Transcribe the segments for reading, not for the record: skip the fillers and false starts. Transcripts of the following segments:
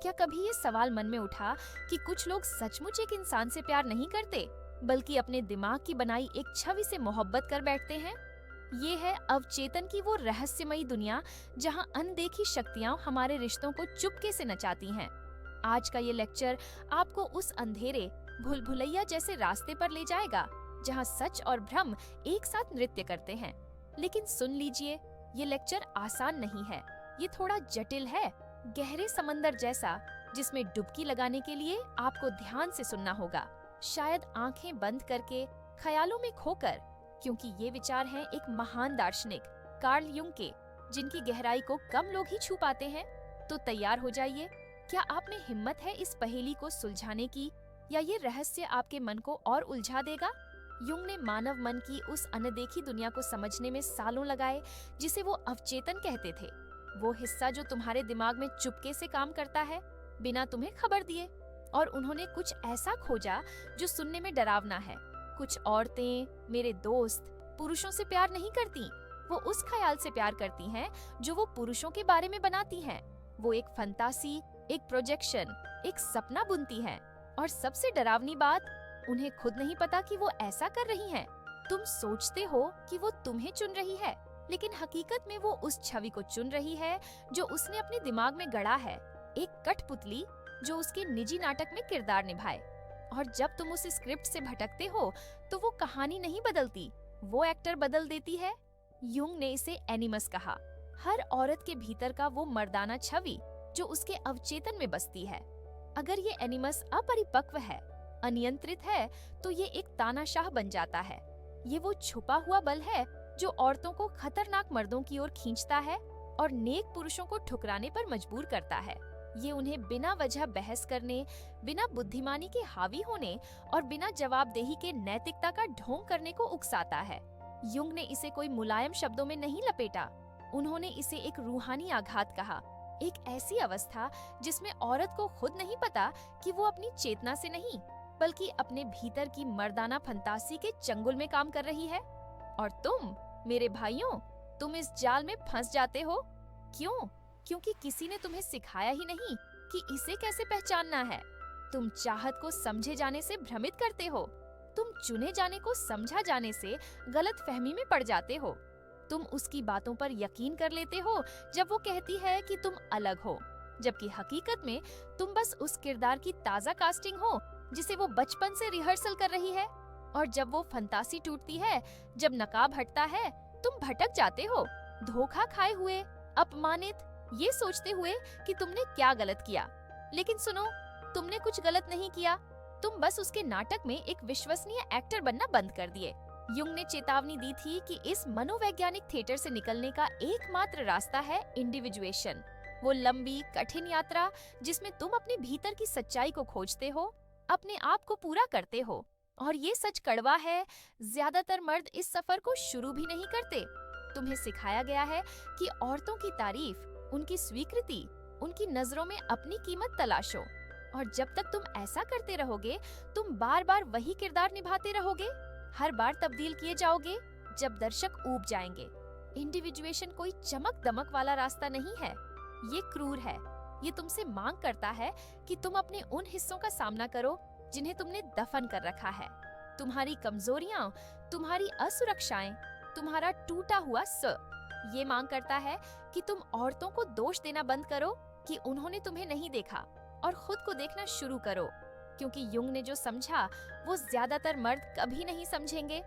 क्या कभी ये सवाल मन में उठा कि कुछ लोग सचमुच एक इंसान से प्यार नहीं करते, बल्कि अपने दिमाग की बनाई एक छवि से मोहब्बत कर बैठते हैं? ये है अवचेतन की वो रहस्यमयी दुनिया जहां अनदेखी शक्तियां हमारे रिश्तों को चुपके से नचाती हैं। आज का ये लेक्चर आपको उस अंधेरे भूल भुलैया जैसे रास्ते पर ले जाएगा जहां सच और भ्रम एक साथ नृत्य करते हैं। लेकिन सुन लीजिए, ये लेक्चर आसान नहीं है। ये थोड़ा जटिल है, गहरे समंदर जैसा, जिसमें डुबकी लगाने के लिए आपको ध्यान से सुनना होगा, शायद आंखें बंद करके, ख्यालों में खोकर, क्योंकि ये विचार हैं एक महान दार्शनिक कार्ल युंग के, जिनकी गहराई को कम लोग ही छू पाते हैं। तो तैयार हो जाइए। क्या आप में हिम्मत है इस पहेली को सुलझाने की, या ये रहस्य आपके मन को और उलझा देगा? युंग ने मानव मन की उस अनदेखी दुनिया को समझने में सालों लगाए, जिसे वो अवचेतन कहते थे। वो हिस्सा जो तुम्हारे दिमाग में चुपके से काम करता है, बिना तुम्हें खबर दिए। और उन्होंने कुछ ऐसा खोजा जो सुनने में डरावना है। कुछ औरतें, मेरे दोस्त, पुरुषों से प्यार नहीं करती। वो उस ख्याल से प्यार करती हैं जो वो पुरुषों के बारे में बनाती हैं। वो एक फंतासी, एक प्रोजेक्शन, एक सपना बुनती हैं। और सबसे डरावनी बात, उन्हें खुद नहीं पता कि वो ऐसा कर रही हैं। तुम सोचते हो कि वो तुम्हें चुन रही है, लेकिन हकीकत में वो उस छवि को चुन रही है जो उसने अपने दिमाग में गढ़ा है, एक कठपुतली जो उसके निजी नाटक में किरदार निभाए। और जब तुम उस स्क्रिप्ट से भटकते हो, तो वो कहानी नहीं बदलती, वो एक्टर बदल देती है। युंग ने इसे एनिमस कहा, हर औरत के भीतर का वो मर्दाना छवि जो उसके अवचेतन में बसती है। अगर ये एनिमस अपरिपक्व है, अनियंत्रित है, तो ये एक तानाशाह बन जाता है। ये वो छुपा हुआ बल है जो औरतों को खतरनाक मर्दों की ओर खींचता है और नेक पुरुषों को ठुकराने पर मजबूर करता है। ये उन्हें बिना वजह बहस करने, बिना बुद्धिमानी के हावी होने और बिना जवाबदेही के नैतिकता का ढोंग करने को उकसाता है। युंग ने इसे कोई मुलायम शब्दों में नहीं लपेटा। उन्होंने इसे एक रूहानी आघात कहा, एक ऐसी अवस्था जिसमें औरत को खुद नहीं पता कि वो अपनी चेतना से नहीं, बल्कि अपने भीतर की मर्दाना फंतासी के चंगुल में काम कर रही है। और तुम, मेरे भाइयों, तुम इस जाल में फंस जाते हो। क्यों? क्योंकि किसी ने तुम्हें सिखाया ही नहीं कि इसे कैसे पहचानना है। तुम चाहत को समझे जाने से भ्रमित करते हो। तुम चुने जाने को समझा जाने से गलत फहमी में पड़ जाते हो। तुम उसकी बातों पर यकीन कर लेते हो जब वो कहती है कि तुम अलग हो, जबकि हकीकत में तुम बस उस किरदार की ताजा कास्टिंग हो जिसे वो बचपन से रिहर्सल कर रही है। और जब वो फंतासी टूटती है, जब नकाब हटता है, तुम भटक जाते हो, धोखा खाए हुए, अपमानित, ये सोचते हुए कि तुमने क्या गलत किया। लेकिन सुनो, तुमने कुछ गलत नहीं किया, तुम बस उसके नाटक में एक विश्वसनीय एक्टर बनना बंद कर दिए। युंग ने चेतावनी दी थी कि इस मनोवैज्ञानिक थिएटर से निकलने का एकमात्र रास्ता है इंडिविजुएशन। वो लंबी, कठिन यात्रा जिसमें तुम अपने भीतर की सच्चाई को खोजते हो, अपने आप को पूरा करते हो। और ये सच कड़वा है, ज्यादातर मर्द इस सफर को शुरू भी नहीं करते। तुम्हें सिखाया गया है कि औरतों की तारीफ, उनकी स्वीकृति, उनकी नजरों में अपनी कीमत तलाशो। और जब तक तुम ऐसा करते रहोगे, तुम बार बार वही किरदार निभाते रहोगे, हर बार तब्दील किए जाओगे जब दर्शक ऊब जाएंगे। इंडिविजुएशन कोई चमक दमक वाला रास्ता नहीं है, ये क्रूर है। ये तुमसे मांग करता है कि तुम अपने उन हिस्सों का सामना करो जिन्हें तुमने दफन कर रखा है। तुम्हारी कमजोरियां, तुम्हारी असुरक्षाएं, तुम्हारा टूटा हुआ स। ये मांग करता है कि तुम औरतों को दोष देना बंद करो कि उन्होंने तुम्हें नहीं देखा, और खुद को देखना शुरू करो। क्योंकि युंग ने जो समझा, वो ज्यादातर मर्द कभी नहीं समझेंगे।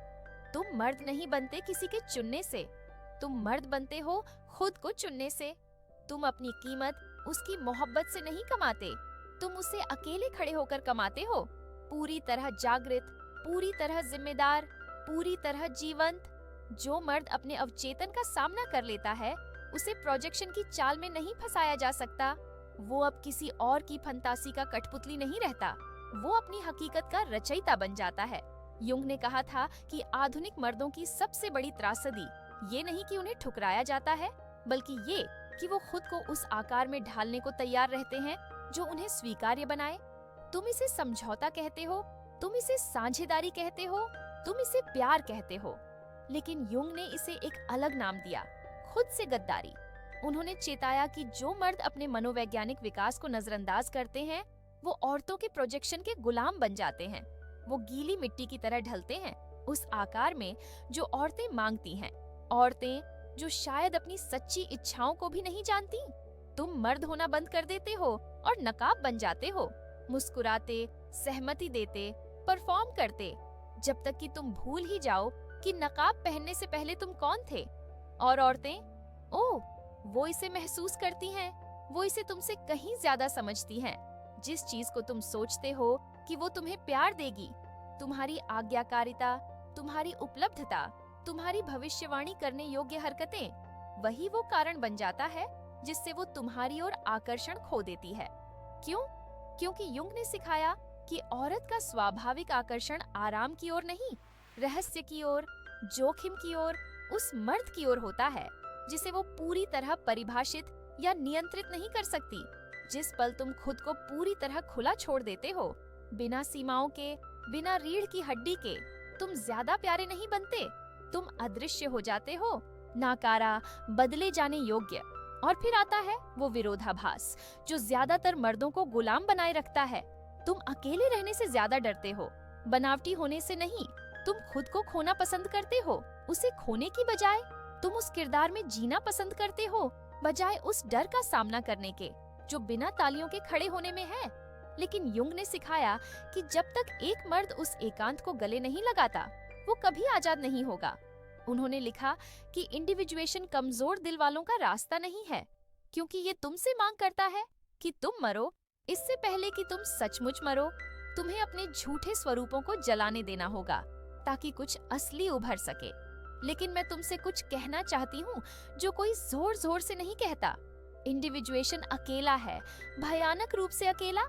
तुम मर्द नहीं बनते किसी के चुनने से, तुम मर्द बनते हो खुद को चुनने से। तुम अपनी कीमत उसकी मोहब्बत से नहीं कमाते, तुम उसे अकेले खड़े होकर कमाते हो, पूरी तरह जागृत, पूरी तरह जिम्मेदार, पूरी तरह जीवंत। जो मर्द अपने अवचेतन का सामना कर लेता है, उसे प्रोजेक्शन की चाल में नहीं फंसाया जा सकता। वो अब किसी और की फंतासी का कठपुतली नहीं रहता, वो अपनी हकीकत का रचयिता बन जाता है। युंग ने कहा था कि आधुनिक मर्दों की सबसे बड़ी त्रासदी ये नहीं कि उन्हें ठुकराया जाता है, बल्कि ये कि वो खुद को उस आकार में ढालने को तैयार रहते हैं जो उन्हें स्वीकार्य बनाए। तुम इसे समझौता कहते हो, तुम इसे साझेदारी कहते हो, तुम इसे प्यार कहते हो, लेकिन युंग ने इसे एक अलग नाम दिया, खुद से गद्दारी। उन्होंने चेताया कि जो मर्द अपने मनोवैज्ञानिक विकास को नजरअंदाज करते हैं, वो औरतों के प्रोजेक्शन के गुलाम बन जाते हैं। वो गीली मिट्टी की तरह ढलते हैं, उस आकार में जो औरतें मांगती हैं। औरतें जो शायद अपनी सच्ची इच्छाओं को भी नहीं जानती। तुम मर्द होना बंद कर देते हो और नकाब बन जाते हो, मुस्कुराते, सहमति देते, परफॉर्म करते, जब तक कि तुम भूल ही जाओ कि नकाब पहनने से पहले तुम कौन थे। और औरतें, ओह, वो इसे महसूस करती हैं, वो इसे तुमसे कहीं ज्यादा समझती हैं। जिस चीज को तुम सोचते हो कि वो तुम्हें प्यार देगी, तुम्हारी आज्ञाकारिता, तुम्हारी उपलब्धता, तुम्हारी भविष्यवाणी करने योग्य हरकतें, वही वो कारण बन जाता है जिससे वो तुम्हारी ओर आकर्षण खो देती है। क्यों? क्योंकि युंग ने सिखाया कि औरत का स्वाभाविक आकर्षण आराम की ओर नहीं, रहस्य की ओर, जोखिम की ओर, उस मर्द की ओर होता है जिसे वो पूरी तरह परिभाषित या नियंत्रित नहीं कर सकती। जिस पल तुम खुद को पूरी तरह खुला छोड़ देते हो, बिना सीमाओं के, बिना रीढ़ की हड्डी के, तुम ज्यादा प्यारे नहीं बनते, तुम अदृश्य हो जाते हो, नाकारा, बदले जाने योग्य। और फिर आता है वो विरोधाभास जो ज्यादातर मर्दों को गुलाम बनाए रखता है। तुम अकेले रहने से ज्यादा डरते हो, बनावटी होने से नहीं। तुम खुद को खोना पसंद करते हो, उसे खोने की बजाय। तुम उस किरदार में जीना पसंद करते हो, बजाय उस डर का सामना करने के जो बिना तालियों के खड़े होने में है। लेकिन युंग ने सिखाया कि जब तक एक मर्द उस एकांत को गले नहीं लगाता, वो कभी आजाद नहीं होगा। उन्होंने लिखा कि इंडिविजुएशन कमजोर दिल वालों का रास्ता नहीं है, क्योंकि ये तुमसे मांग करता है कि तुम मरो इससे पहले कि तुम सचमुच मरो। तुम्हें अपने झूठे स्वरूपों को जलाने देना होगा ताकि कुछ असली उभर सके। लेकिन मैं तुमसे कुछ कहना चाहती हूँ जो कोई जोर जोर से नहीं कहता। इंडिविजुएशन अकेला है, भयानक रूप से अकेला,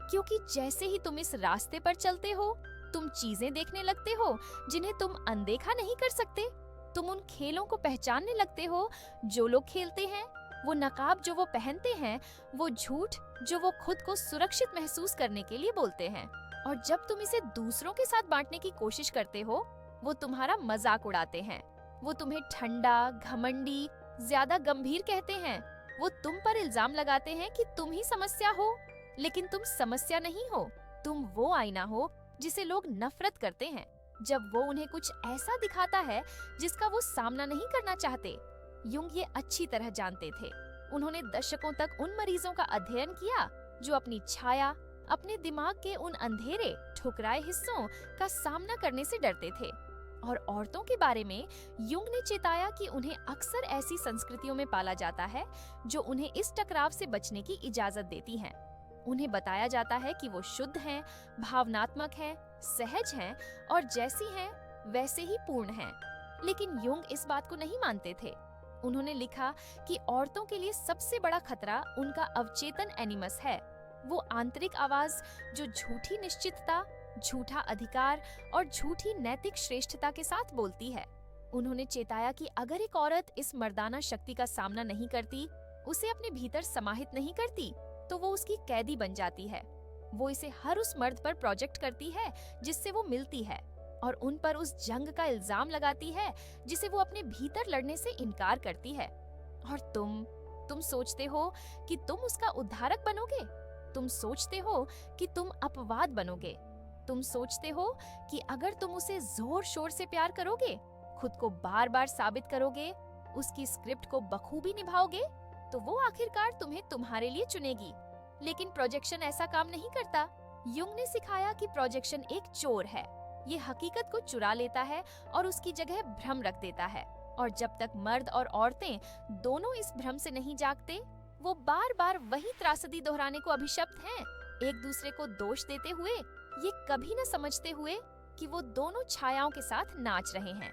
क्योंकि जैसे ही तुम इस रास्ते पर चलते हो, तुम चीजें देखने लगते हो जिन्हें तुम अनदेखा नहीं कर सकते। तुम उन खेलों को पहचानने लगते हो जो लोग खेलते हैं, वो नकाब जो वो पहनते हैं, वो झूठ जो वो खुद को सुरक्षित महसूस करने के लिए बोलते हैं। और जब तुम इसे दूसरों के साथ बांटने की कोशिश करते हो, वो तुम्हारा मजाक उड़ाते हैं। वो तुम्हें ठंडा, घमंडी, ज्यादा गंभीर कहते हैं। वो तुम पर इल्जाम लगाते हैं कि तुम ही समस्या हो, लेकिन तुम समस्या नहीं हो। तुम वो आईना हो जिसे लोग नफरत करते हैं जब वो उन्हें कुछ ऐसा दिखाता है जिसका वो सामना नहीं करना चाहते। युंग ये अच्छी तरह जानते थे। उन्होंने दशकों तक उन मरीजों का अध्ययन किया जो अपनी छाया, अपने दिमाग के उन अंधेरे, ठुकराए हिस्सों का सामना करने से डरते थे। और औरतों के बारे में युंग ने चेताया कि उन्हें अक्सर ऐसी संस्कृतियों में पाला जाता है जो उन्हें इस टकराव से बचने की इजाजत देती हैं। उन्हें बताया जाता है कि वो शुद्ध हैं, भावनात्मक हैं, सहज हैं और जैसी हैं वैसे ही पूर्ण हैं। लेकिन युंग इस बात को नहीं मानते थे। उन्होंने लिखा कि औरतों के लिए सबसे बड़ा खतरा उनका अवचेतन एनिमस है, वो आंतरिक आवाज जो झूठी निश्चितता, झूठा अधिकार और झूठी नैतिक श्रेष्ठता के साथ बोलती है। उन्होंने चेताया कि अगर एक औरत इस मर्दाना शक्ति का सामना नहीं करती, उसे अपने भीतर समाहित नहीं करती, तो वो उसकी कैदी बन जाती है। वो इसे हर उस मर्द पर प्रोजेक्ट करती है जिससे वो मिलती है, और उन पर उस जंग का इल्जाम लगाती है जिसे वो अपने भीतर लड़ने से इनकार करती है। और तुम सोचते हो कि तुम उसका उद्धारक बनोगे। तुम सोचते हो कि तुम अपवाद बनोगे। तुम सोचते हो कि अगर तुम उसे जोर शोर से प्यार करोगे, खुद को बार बार साबित करोगे, उसकी स्क्रिप्ट को बखूबी निभाओगे, तो वो आखिरकार तुम्हें तुम्हारे लिए चुनेगी। लेकिन प्रोजेक्शन ऐसा काम नहीं करता। युंग ने सिखाया कि प्रोजेक्शन एक चोर है। ये हकीकत को चुरा लेता है और उसकी जगह भ्रम रख देता है। और जब तक मर्द और औरतें दोनों इस भ्रम से नहीं जागते, वो बार बार वही त्रासदी दोहराने को अभिशप्त हैं, एक दूसरे को दोष देते हुए, ये कभी न समझते हुए कि वो दोनों छायाओं के साथ नाच रहे हैं।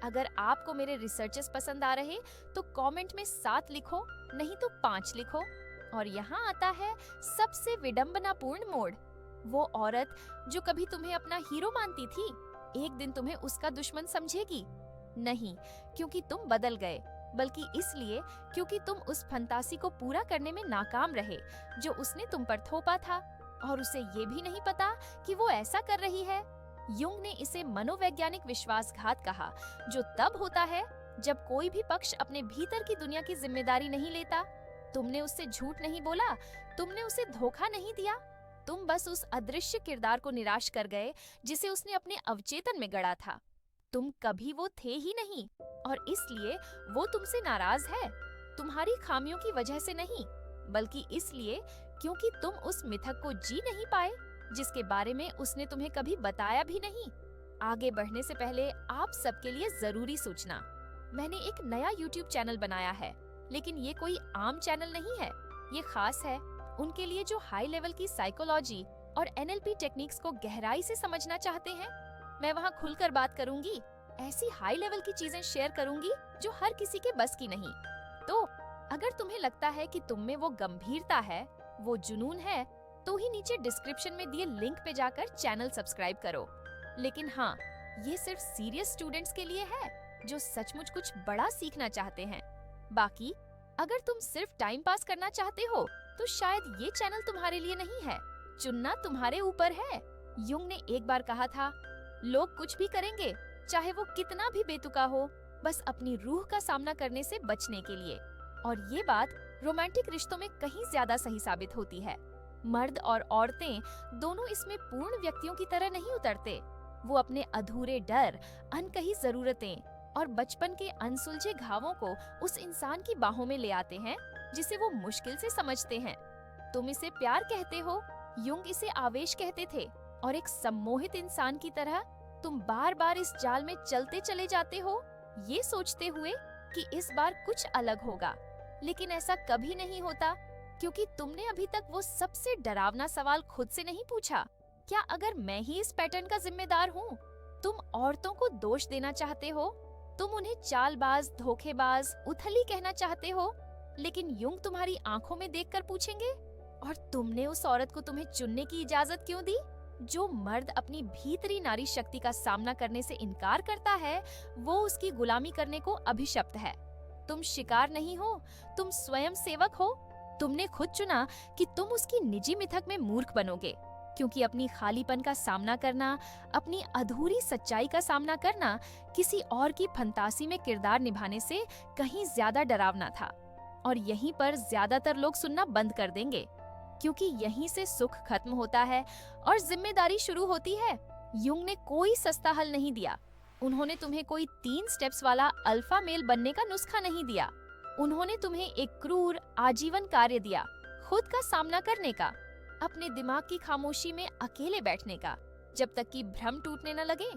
अगर आपको मेरे रिसर्चेस पसंद आ रहे तो कमेंट में 7 लिखो, नहीं तो 5 लिखो। और यहाँ आता है सबसे विडंबनापूर्ण मोड़। वो औरत जो कभी तुम्हें अपना हीरो मानती थी, एक दिन तुम्हें उसका दुश्मन समझेगी। नहीं क्योंकि तुम बदल गए, बल्कि इसलिए क्योंकि तुम उस फंतासी को पूरा करने में नाकाम रहे जो उसने तुम पर थोपा था, और उसे ये भी नहीं पता कि वो ऐसा कर रही है। युंग ने इसे मनोवैज्ञानिक विश्वासघात कहा, जो तब होता है जब कोई भी पक्ष अपने भीतर की दुनिया की जिम्मेदारी नहीं लेता, तुमने उससे झूठ नहीं बोला, तुमने उसे धोखा नहीं दिया, तुम बस उस अदृश्य किरदार को निराश कर गए जिसे उसने अपने अवचेतन में गढ़ा था। तुम कभी वो थे ही नहीं, और इसलिए वो तुमसे नाराज है। तुम्हारी खामियों की वजह से नहीं, बल्कि इसलिए क्योंकि तुम उस मिथक को जी नहीं पाए जिसके बारे में उसने तुम्हें कभी बताया भी नहीं। आगे बढ़ने से पहले आप सबके लिए जरूरी सूचना, मैंने एक नया YouTube चैनल बनाया है, लेकिन ये कोई आम चैनल नहीं है। ये खास है उनके लिए जो हाई लेवल की साइकोलॉजी और NLP टेक्निक्स को गहराई से समझना चाहते हैं। मैं वहाँ खुलकर बात करूंगी, ऐसी हाई लेवल की चीजें शेयर करूंगी जो हर किसी के बस की नहीं। तो अगर तुम्हें लगता है कि तुम में वो गंभीरता है, वो जुनून है, तो ही नीचे डिस्क्रिप्शन में दिए लिंक पे जाकर चैनल सब्सक्राइब करो। लेकिन हाँ, ये सिर्फ सीरियस स्टूडेंट्स के लिए है जो सचमुच कुछ बड़ा सीखना चाहते हैं। बाकी अगर तुम सिर्फ टाइम पास करना चाहते हो तो शायद ये चैनल तुम्हारे लिए नहीं है। चुनना तुम्हारे ऊपर है। युंग ने एक बार कहा था, लोग कुछ भी करेंगे, चाहे वो कितना भी बेतुका हो, बस अपनी रूह का सामना करने से बचने के लिए। और ये बात रोमांटिक रिश्तों में कहीं ज्यादा सही साबित होती है। मर्द और औरतें दोनों इसमें पूर्ण व्यक्तियों की तरह नहीं उतरते। वो अपने अधूरे डर, अनकही जरूरतें और बचपन के अनसुलझे घावों को उस इंसान की बाहों में ले आते हैं जिसे वो मुश्किल से समझते हैं। तुम इसे प्यार कहते हो, युंग इसे आवेश कहते थे, और एक सम्मोहित इंसान की तरह तुम बार बार इस जाल में चलते चले जाते हो, ये सोचते हुए कि इस बार कुछ अलग होगा। लेकिन ऐसा कभी नहीं होता, क्योंकि तुमने अभी तक वो सबसे डरावना सवाल खुद से नहीं पूछा, क्या अगर मैं ही इस पैटर्न का जिम्मेदार हूँ? तुम औरतों को दोष देना चाहते हो, तुम उन्हें चालबाज, धोखेबाज, उथली कहना चाहते हो, लेकिन युंग तुम्हारी आंखों में देखकर पूछेंगे, और तुमने उस औरत को तुम्हें चुनने की इजाजत क्यों दी? जो मर्द अपनी भीतरी नारी शक्ति का सामना करने से इनकार करता है, वो उसकी गुलामी करने को अभिशप्त है। तुम शिकार नहीं हो, तुम स्वयं सेवक हो। तुमने खुद चुना कि तुम उसकी निजी मिथक में मूर्ख बनोगे, क्योंकि अपनी खालीपन का सामना करना, अपनी अधूरी सच्चाई का सामना करना किसी और की फंतासी में किरदार निभाने से कहीं ज्यादा डरावना था। और यहीं पर ज्यादातर लोग सुनना बंद कर देंगे, क्योंकि यहीं से सुख खत्म होता है और जिम्मेदारी शुरू होती है। युंग ने कोई सस्ता हल नहीं दिया। उन्होंने तुम्हें कोई 3 स्टेप्स वाला अल्फा मेल बनने का नुस्खा नहीं दिया। उन्होंने तुम्हें एक क्रूर आजीवन कार्य दिया, खुद का सामना करने का, अपने दिमाग की खामोशी में अकेले बैठने का, जब तक कि भ्रम टूटने न लगे,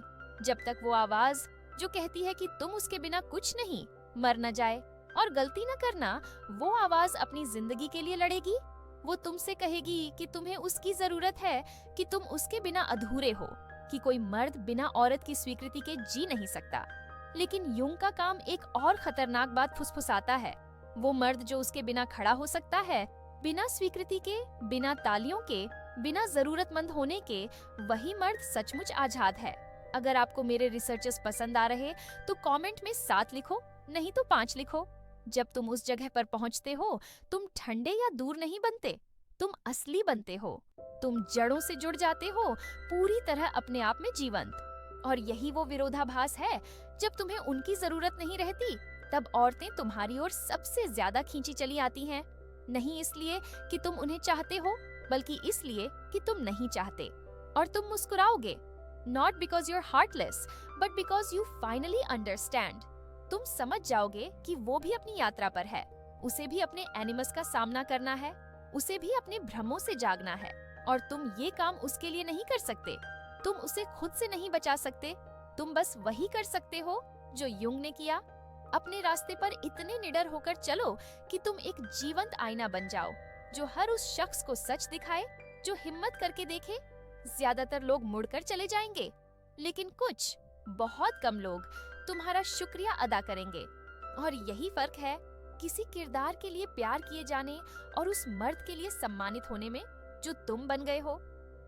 जब तक वो आवाज जो कहती है कि तुम उसके बिना कुछ नहीं, मर न जाए। और गलती न करना, वो आवाज अपनी जिंदगी के लिए लड़ेगी। वो तुमसे कहेगी कि तुम्हें उसकी जरूरत है, कि तुम उसके बिना अधूरे हो, कि कोई मर्द बिना औरत की स्वीकृति के जी नहीं सकता। लेकिन युंग का काम एक और खतरनाक बात फुसफुसाता है। वो मर्द जो उसके बिना खड़ा हो सकता है, बिना स्वीकृति के, बिना तालियों के, बिना जरूरतमंद होने के, वही मर्द सचमुच आजाद है। अगर आपको मेरे रिसर्चेस पसंद आ रहे तो कमेंट में 7 लिखो, नहीं तो 5 लिखो। जब तुम उस जगह पर पहुंचते हो, तुम ठंडे या दूर नहीं बनते, तुम असली बनते हो। तुम जड़ों से जुड़ जाते हो, पूरी तरह अपने आप में जीवंत। और यही वो विरोधाभास है, जब तुम्हें उनकी जरूरत नहीं रहती, तब औरतें तुम्हारी ओर सबसे ज्यादा खींची चली आती हैं। नहीं इसलिए कि तुम उन्हें चाहते हो, बल्कि इसलिए कि तुम नहीं चाहते। और तुम मुस्कुराओगे, not because you are heartless, but because you finally understand. तुम समझ जाओगे कि वो भी अपनी यात्रा पर है, उसे भी अपने एनिमस का सामना करना है, उसे भी अपने भ्रमों से जागना है। और तुम ये काम उसके लिए नहीं कर सकते, तुम उसे खुद से नहीं बचा सकते। तुम बस वही कर सकते हो जो युंग ने किया। अपने रास्ते पर इतने निडर होकर चलो कि तुम एक जीवंत आईना बन जाओ, जो हर उस शख्स को सच दिखाए जो हिम्मत करके देखे। ज्यादातर लोग मुड़कर चले जाएंगे, लेकिन कुछ, बहुत कम लोग तुम्हारा शुक्रिया अदा करेंगे। और यही फर्क है किसी किरदार के लिए प्यार किए जाने और उस मर्द के लिए सम्मानित होने में जो तुम बन गए हो।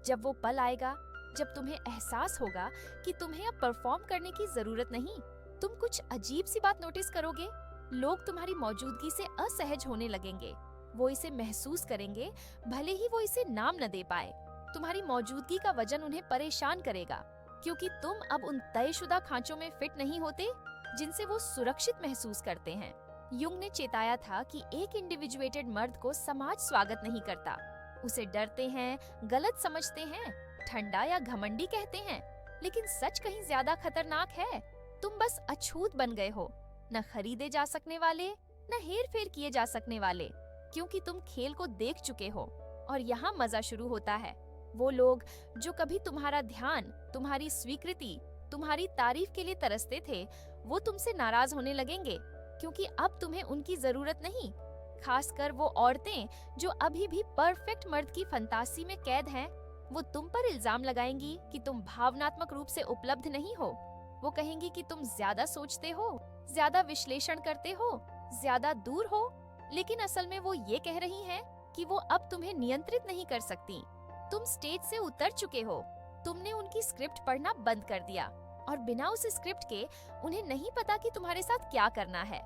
जब वो पल आएगा जब तुम्हें एहसास होगा कि तुम्हें अब परफॉर्म करने की जरूरत नहीं, तुम कुछ अजीब सी बात नोटिस करोगे। लोग तुम्हारी मौजूदगी से असहज होने लगेंगे। वो इसे महसूस करेंगे, भले ही वो इसे नाम न दे पाए। तुम्हारी मौजूदगी का वजन उन्हें परेशान करेगा, क्योंकि तुम अब उन तयशुदा खांचों में फिट नहीं होते जिनसे वो सुरक्षित महसूस करते हैं। युंग ने चेताया था कि एक इंडिविजुएटेड मर्द को समाज स्वागत नहीं करता। उसे डरते हैं, गलत समझते हैं, ठंडा या घमंडी कहते हैं। लेकिन सच कहीं ज्यादा खतरनाक है। तुम बस अछूत बन गए हो, न खरीदे जा सकने वाले, न हेर फेर किए जा सकने वाले, क्योंकि तुम खेल को देख चुके हो। और यहाँ मजा शुरू होता है। वो लोग जो कभी तुम्हारा ध्यान, तुम्हारी स्वीकृति, तुम्हारी तारीफ के लिए तरसते थे, वो तुमसे नाराज होने लगेंगे, क्योंकि अब तुम्हें उनकी जरूरत नहीं। खासकर वो औरतें जो अभी भी परफेक्ट मर्द की फंतासी में कैद हैं, वो तुम पर इल्जाम लगाएंगी कि तुम भावनात्मक रूप से उपलब्ध नहीं हो। वो कहेंगी कि तुम ज्यादा सोचते हो, ज्यादा विश्लेषण करते हो, ज्यादा दूर हो। लेकिन असल में वो ये कह रही हैं कि वो अब तुम्हें नियंत्रित नहीं कर सकती। तुम स्टेज से उतर चुके हो। तुमने उनकी स्क्रिप्ट पढ़ना बंद कर दिया और बिना उस स्क्रिप्ट के उन्हें नहीं पता कि तुम्हारे साथ क्या करना है,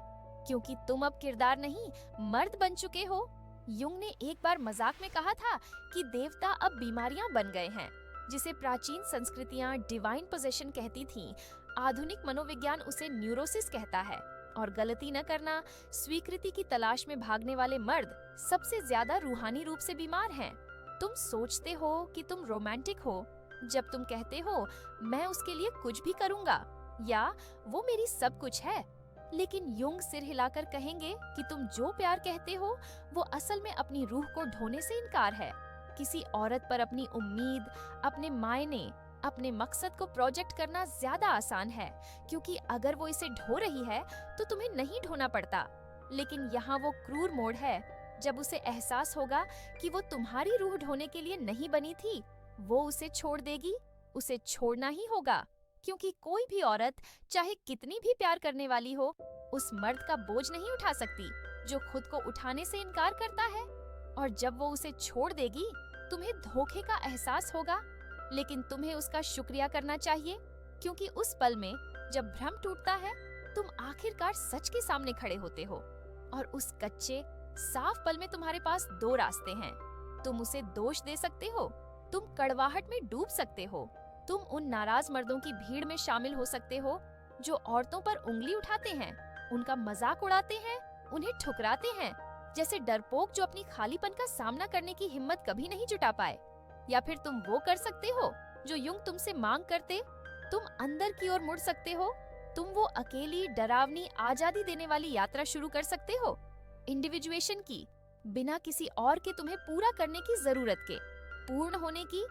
क्योंकि तुम अब किरदार नहीं, मर्द बन चुके हो। युंग ने एक बार मजाक में कहा था कि देवता अब बीमारियां बन गए हैं, जिसे प्राचीन संस्कृतियां डिवाइन पोजेशन कहती थीं। आधुनिक मनोविज्ञान उसे न्यूरोसिस कहता है। और गलती न करना, स्वीकृति की तलाश में भागने वाले मर्द सबसे ज्यादा रूहानी रूप से बीमार हैं। तुम सोचते हो कि तुम रोमांटिक हो जब तुम कहते हो मैं उसके लिए कुछ भी करूंगा या वो मेरी सब कुछ है। लेकिन युंग सिर हिलाकर कहेंगे कि तुम जो प्यार कहते हो वो असल में अपनी रूह को ढोने से इनकार है। किसी औरत पर अपनी उम्मीद, अपने मायने, अपने मकसद को प्रोजेक्ट करना ज्यादा आसान है, क्योंकि अगर वो इसे ढो रही है तो तुम्हें नहीं ढोना पड़ता। लेकिन यहाँ वो क्रूर मोड़ है जब उसे एहसास होगा कि वो तुम्हारी रूह ढोने के लिए नहीं बनी थी। वो उसे छोड़ देगी, उसे छोड़ना ही होगा, क्योंकि कोई भी औरत चाहे कितनी भी प्यार करने वाली हो, उस मर्द का बोझ नहीं उठा सकती जो खुद को उठाने से इनकार करता है। और जब वो उसे छोड़ देगी, तुम्हें धोखे का एहसास होगा, लेकिन तुम्हें उसका शुक्रिया करना चाहिए, क्योंकि उस पल में जब भ्रम टूटता है, तुम आखिरकार सच के सामने खड़े होते हो। और उस कच्चे साफ पल में तुम्हारे पास दो रास्ते हैं। तुम उसे दोष दे सकते हो, तुम कड़वाहट में डूब सकते हो, तुम उन नाराज मर्दों की भीड़ में शामिल हो सकते हो जो औरतों पर उंगली उठाते हैं, उनका मजाक उड़ाते हैं, उन्हें ठुकराते हैं, जैसे डरपोक जो अपनी खालीपन का सामना करने की हिम्मत कभी नहीं जुटा पाए। या फिर तुम वो कर सकते हो जो युंग तुमसे मांग करते। तुम अंदर की ओर मुड़ सकते हो। तुम वो अकेली, डरावनी, आजादी देने वाली यात्रा शुरू कर सकते हो, इंडिविजुएशन की, बिना किसी और के तुम्हें पूरा करने की जरूरत के, पूर्ण होने की।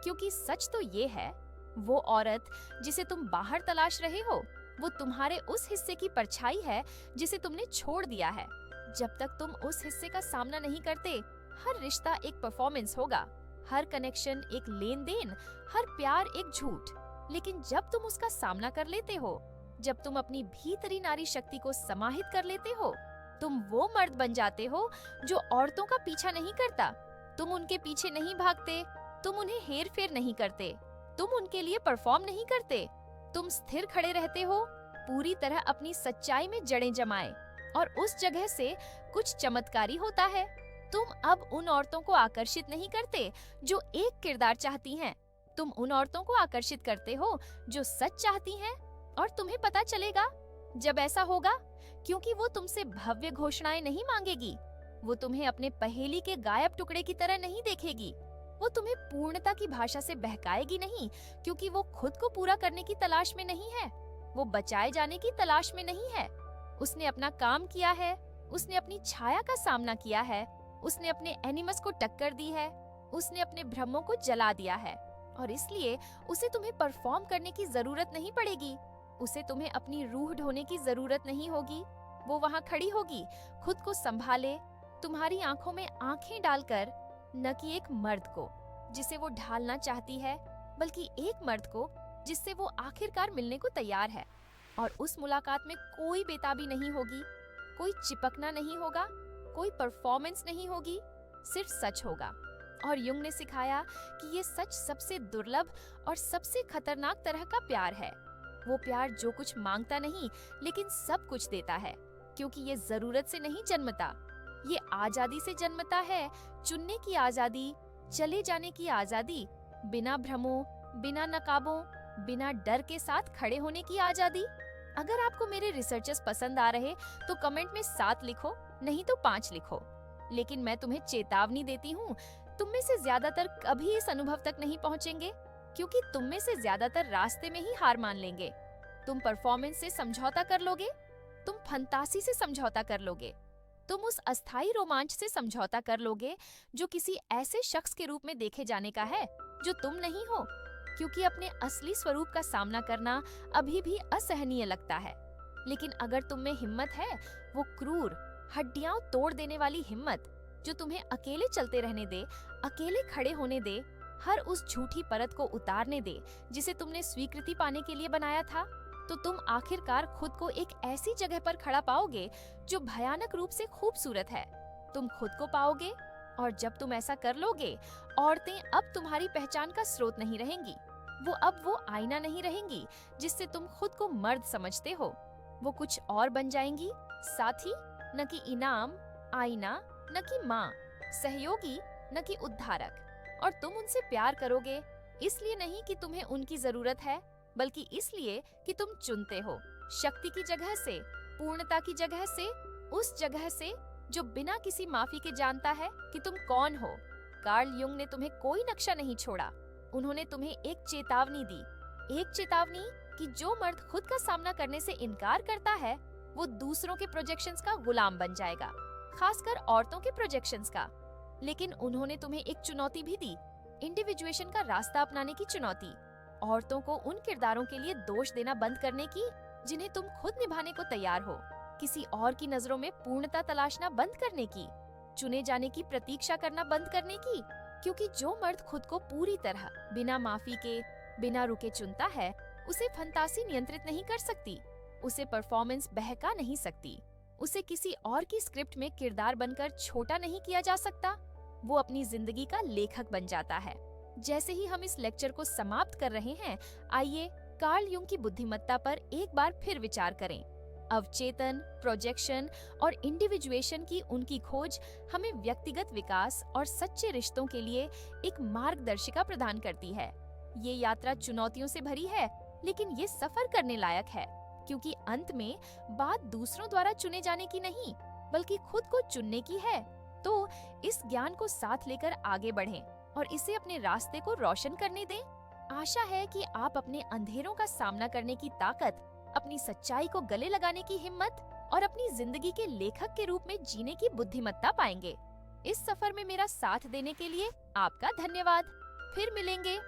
क्योंकि सच तो ये है, वो औरत जिसे तुम बाहर तलाश रहे हो, वो तुम्हारे उस हिस्से की परछाई है जिसे तुमने छोड़ दिया है। जब तक तुम उस हिस्से का सामना नहीं करते, हर रिश्ता एक परफॉर्मेंस होगा, हर कनेक्शन एक लेन देन, हर प्यार एक झूठ। लेकिन जब तुम उसका सामना कर लेते हो, जब तुम अपनी भीतरी नारी शक्ति को समाहित कर लेते हो, तुम वो मर्द बन जाते हो जो औरतों का पीछा नहीं करता। तुम उनके पीछे नहीं भागते, तुम उन्हें हेर फेर नहीं करते, तुम उनके लिए परफॉर्म नहीं करते। तुम स्थिर खड़े रहते हो, पूरी तरह अपनी सच्चाई में जड़ें जमाए, और उस जगह से कुछ चमत्कारी होता है। तुम अब उन औरतों को आकर्षित नहीं करते जो एक किरदार चाहती हैं। तुम उन औरतों को आकर्षित करते हो जो सच चाहती हैं। और तुम्हें पता चलेगा जब ऐसा होगा, क्योंकि वो तुमसे भव्य घोषणाएं नहीं मांगेगी। वो तुम्हें अपने पहेली के गायब टुकड़े की तरह नहीं देखेगी। वो तुम्हें पूर्णता की भाषा से बहकाएगी नहीं, क्योंकि वो खुद को पूरा करने की तलाश में नहीं है। वो बचाए जाने की तलाश में नहीं है। उसने अपना काम किया है, उसने अपनी छाया का सामना किया है, उसने अपने एनिमस को टक्कर दी है, उसने अपने भ्रमों को जला दिया है। और इसलिए उसे तुम्हें परफॉर्म करने की जरूरत नहीं पड़ेगी। उसे तुम्हें अपनी रूह ढोने की जरूरत नहीं होगी। वो वहाँ खड़ी होगी, खुद को संभाले, तुम्हारी आंखों में आंखें डालकर, न कि एक मर्द को जिसे वो ढालना चाहती है, बल्कि एक मर्द को जिससे वो आखिरकार मिलने को तैयार है। और उस मुलाकात में कोई बेताबी नहीं होगी, कोई चिपकना नहीं होगा, कोई परफॉर्मेंस नहीं होगी, सिर्फ सच होगा। और युंग ने सिखाया कि ये सच सबसे दुर्लभ और सबसे खतरनाक तरह का प्यार है। वो प्यार जो कुछ मांगता नहीं, लेकिन सब कुछ देता है, क्योंकि ये जरूरत से नहीं जन्मता, ये आजादी से जन्मता है। चुनने की आजादी, चले जाने की आजादी, बिना भ्रमों, बिना नकाबों, बिना डर के साथ खड़े होने की आजादी। अगर आपको मेरे रिसर्चेस पसंद आ रहे तो कमेंट में 7 लिखो, नहीं तो 5 लिखो। लेकिन मैं तुम्हें चेतावनी देती हूँ, तुम में से ज्यादातर कभी इस अनुभव तक नहीं पहुँचेंगे, क्योंकि तुम में से ज्यादातर रास्ते में ही हार मान लेंगे। तुम परफॉर्मेंस से समझौता कर लोगे, तुम फंतासी से समझौता कर लोगे, तुम उस अस्थायी रोमांच से समझौता कर लोगे जो किसी ऐसे शख्स के रूप में देखे जाने का है जो तुम नहीं हो, क्योंकि अपने असली स्वरूप का सामना करना अभी भी असहनीय लगता है। लेकिन अगर तुम में हिम्मत है, वो क्रूर, हड्डियां तोड़ देने वाली हिम्मत जो तुम्हें अकेले चलते रहने दे, अकेले खड़े होने दे, हर उस झूठी परत को उतारने दे जिसे तुमने स्वीकृति पाने के लिए बनाया था, तो तुम आखिरकार खुद को एक ऐसी जगह पर खड़ा पाओगे जो भयानक रूप से खूबसूरत है। तुम खुद को पाओगे, और जब तुम ऐसा कर लोगे, औरतें अब तुम्हारी पहचान का स्रोत नहीं रहेंगी। वो आईना नहीं रहेंगी जिससे तुम खुद को मर्द समझते हो। वो कुछ और बन जाएंगी, साथी न कि इनाम, आईना न कि माँ, सहयोगी न कि उद्धारक। और तुम उनसे प्यार करोगे इसलिए नहीं कि तुम्हें उनकी जरूरत है, बल्कि इसलिए कि तुम चुनते हो, शक्ति की जगह से, पूर्णता की जगह से, उस जगह से जो बिना किसी माफी के जानता है कि तुम कौन हो। कार्ल युंग ने तुम्हें कोई नक्शा नहीं छोड़ा, उन्होंने तुम्हें एक चेतावनी दी, एक चेतावनी कि जो मर्द खुद का सामना करने से इनकार करता है वो दूसरों के प्रोजेक्शंस का गुलाम बन जाएगा, खासकर औरतों के प्रोजेक्शंस का। लेकिन उन्होंने तुम्हें एक चुनौती भी दी, इंडिविजुएशन का रास्ता अपनाने की चुनौती, औरतों को उन किरदारों के लिए दोष देना बंद करने की जिन्हें तुम खुद निभाने को तैयार हो, किसी और की नजरों में पूर्णता तलाशना बंद करने की, चुने जाने की प्रतीक्षा करना बंद करने की। क्योंकि जो मर्द खुद को पूरी तरह बिना माफी के, बिना रुके चुनता है, उसे फंतासी नियंत्रित नहीं कर सकती, उसे परफॉर्मेंस बहका नहीं सकती, उसे किसी और की स्क्रिप्ट में किरदार बनकर छोटा नहीं किया जा सकता। वो अपनी जिंदगी का लेखक बन जाता है। जैसे ही हम इस लेक्चर को समाप्त कर रहे हैं, आइए कार्ल युंग की बुद्धिमत्ता पर एक बार फिर विचार करें। अवचेतन, प्रोजेक्शन और इंडिविजुएशन की उनकी खोज हमें व्यक्तिगत विकास और सच्चे रिश्तों के लिए एक मार्गदर्शिका प्रदान करती है। ये यात्रा चुनौतियों से भरी है, लेकिन ये सफर करने लायक है, क्योंकि अंत में बात दूसरों द्वारा चुने जाने की नहीं, बल्कि खुद को चुनने की है। तो इस ज्ञान को साथ लेकर आगे बढ़ें और इसे अपने रास्ते को रोशन करने दें। आशा है कि आप अपने अंधेरों का सामना करने की ताकत, अपनी सच्चाई को गले लगाने की हिम्मत और अपनी जिंदगी के लेखक के रूप में जीने की बुद्धिमत्ता पाएंगे। इस सफर में मेरा साथ देने के लिए आपका धन्यवाद। फिर मिलेंगे।